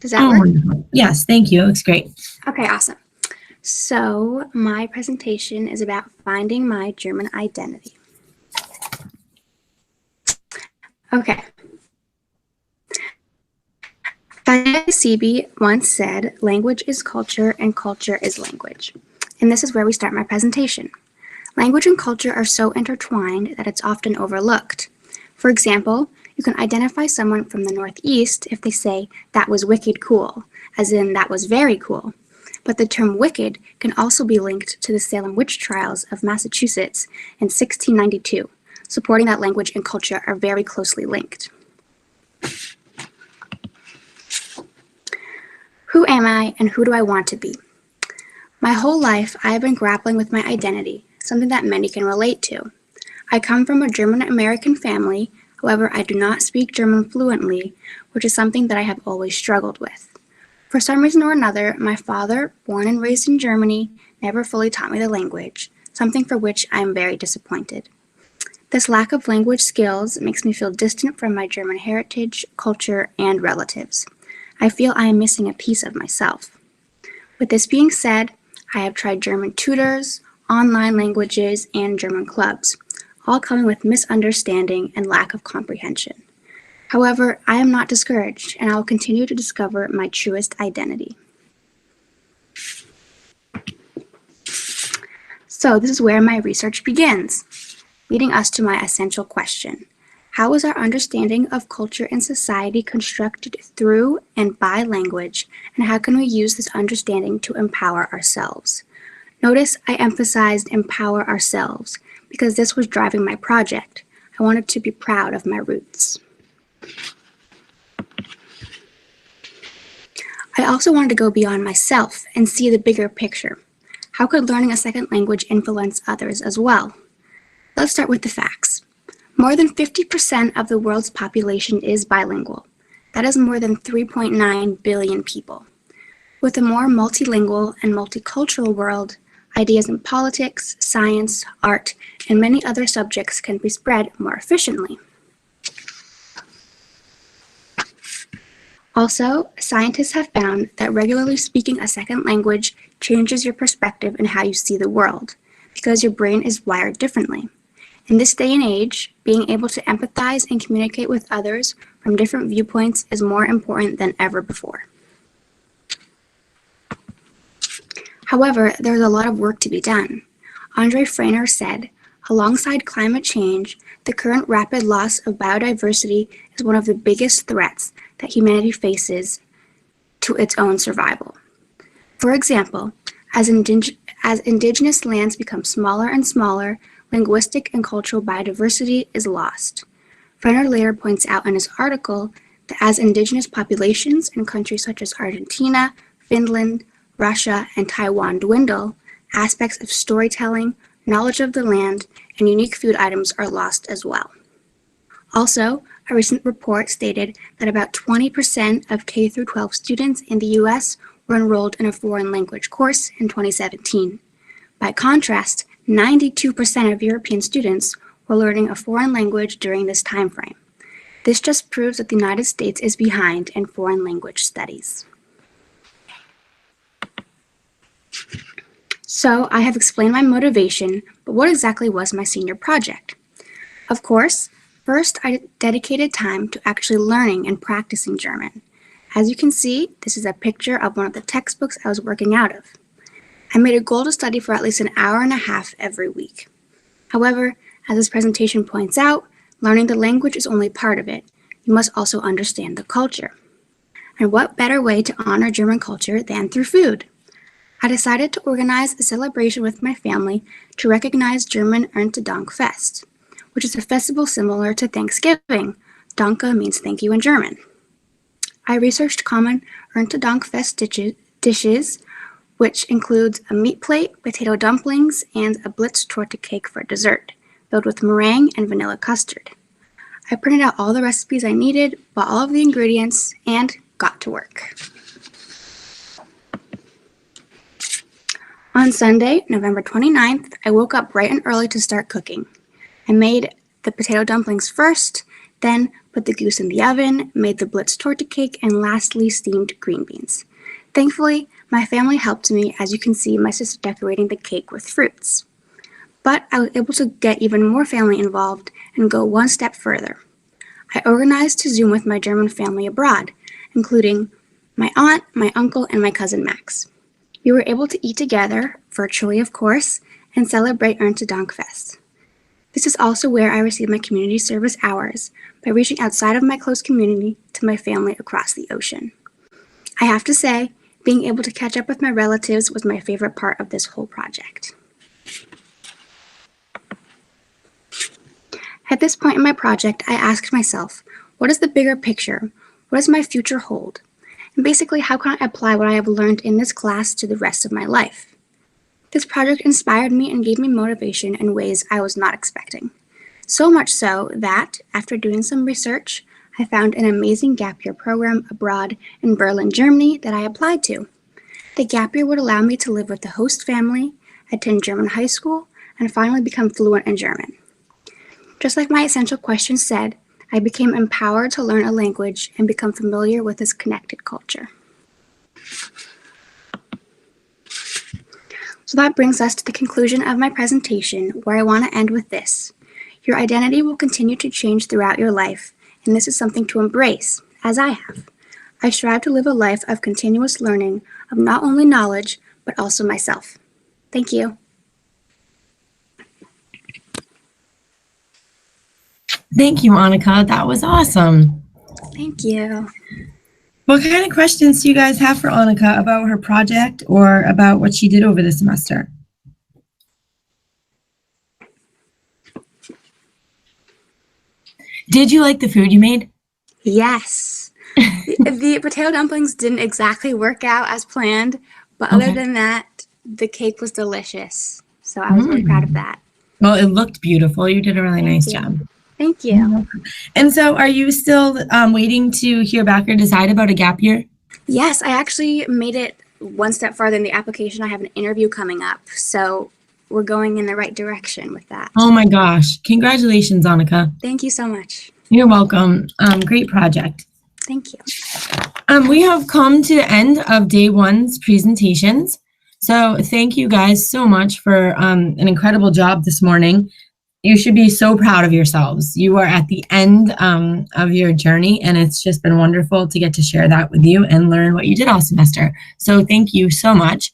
Does that Oh, work? wonderful. Yes, thank you. It looks great. Okay, awesome. So my presentation is about finding my German identity. Okay. Sebi once said, language is culture and culture is language. And this is where we start my presentation. Language and culture are so intertwined that it's often overlooked. For example, you can identify someone from the Northeast if they say, that was wicked cool, as in that was very cool. But the term wicked can also be linked to the Salem witch trials of Massachusetts in 1692, supporting that language and culture are very closely linked. Who am I and who do I want to be? My whole life, I have been grappling with my identity, something that many can relate to. I come from a German-American family, however, I do not speak German fluently, which is something that I have always struggled with. For some reason or another, my father, born and raised in Germany, never fully taught me the language, something for which I am very disappointed. This lack of language skills makes me feel distant from my German heritage, culture, and relatives. I feel I am missing a piece of myself. With this being said, I have tried German tutors, online languages, and German clubs, all coming with misunderstanding and lack of comprehension. However, I am not discouraged, and I will continue to discover my truest identity. So this is where my research begins, leading us to my essential question. How is our understanding of culture and society constructed through and by language, and how can we use this understanding to empower ourselves? Notice I emphasized empower ourselves because this was driving my project. I wanted to be proud of my roots. I also wanted to go beyond myself and see the bigger picture. How could learning a second language influence others as well? Let's start with the facts. More than 50% of the world's population is bilingual. That is more than 3.9 billion people. With a more multilingual and multicultural world, ideas in politics, science, art, and many other subjects can be spread more efficiently. Also, scientists have found that regularly speaking a second language changes your perspective and how you see the world, because your brain is wired differently. In this day and age, being able to empathize and communicate with others from different viewpoints is more important than ever before. However, there is a lot of work to be done. Andre Freiner said, alongside climate change, the current rapid loss of biodiversity is one of the biggest threats that humanity faces to its own survival. For example, as indigenous lands become smaller and smaller, linguistic and cultural biodiversity is lost. Freiner later points out in his article that as indigenous populations in countries such as Argentina, Finland, Russia, and Taiwan dwindle, aspects of storytelling, knowledge of the land, and unique food items are lost as well. Also, a recent report stated that about 20% of K-12 students in the U.S. were enrolled in a foreign language course in 2017. By contrast, 92% of European students were learning a foreign language during this time frame. This just proves that the United States is behind in foreign language studies. So I have explained my motivation, but what exactly was my senior project? Of course, first I dedicated time to actually learning and practicing German. As you can see, this is a picture of one of the textbooks I was working out of. I made a goal to study for at least an hour and a half every week. However, as this presentation points out, learning the language is only part of it. You must also understand the culture. And what better way to honor German culture than through food? I decided to organize a celebration with my family to recognize German Erntedank Fest, which is a festival similar to Thanksgiving. Danke means thank you in German. I researched common Erntedank Fest dishes, which includes a meat plate, potato dumplings, and a Blitz torta cake for dessert, filled with meringue and vanilla custard. I printed out all the recipes I needed, bought all of the ingredients, and got to work. On Sunday, November 29th, I woke up bright and early to start cooking. I made the potato dumplings first, Then put the goose in the oven, made the Blitz torta cake, and lastly steamed green beans. Thankfully, my family helped me, as you can see my sister decorating the cake with fruits. But I was able to get even more family involved and go one step further. I organized to Zoom with my German family abroad, including my aunt, my uncle, and my cousin Max. We were able to eat together, virtually of course, and celebrate Ernte Dankfest. This is also where I received my community service hours by reaching outside of my close community to my family across the ocean. I have to say, being able to catch up with my relatives was my favorite part of this whole project. At this point in my project, I asked myself, what is the bigger picture? What does my future hold? And basically, how can I apply what I have learned in this class to the rest of my life? This project inspired me and gave me motivation in ways I was not expecting. So much so that, after doing some research, I found an amazing gap year program abroad in Berlin, Germany that I applied to. The gap year would allow me to live with the host family, attend German high school, and finally become fluent in German. Just like my essential question said, I became empowered to learn a language and become familiar with this connected culture. So that brings us to the conclusion of my presentation, where I want to end with this. Your identity will continue to change throughout your life, and this is something to embrace, as I have. I strive to live a life of continuous learning of not only knowledge, but also myself. Thank you. Thank you, Annika. That was awesome. Thank you. What kind of questions do you guys have for Annika about her project or about what she did over the semester? Did you like the food you made? Yes. The potato dumplings didn't exactly work out as planned, but other than that, the cake was delicious. So I was really proud of that. Well, it looked beautiful. You did a really nice job. Thank you. And so are you still waiting to hear back or decide about a gap year? Yes, I actually made it one step farther in the application. I have an interview coming up, so we're going in the right direction with that. Oh my gosh. Congratulations, Annika. Thank you so much. You're welcome. Great project. Thank you. We have come to the end of day one's presentations. So thank you guys so much for an incredible job this morning. You should be so proud of yourselves. You are at the end of your journey, and it's just been wonderful to get to share that with you and learn what you did all semester. So thank you so much.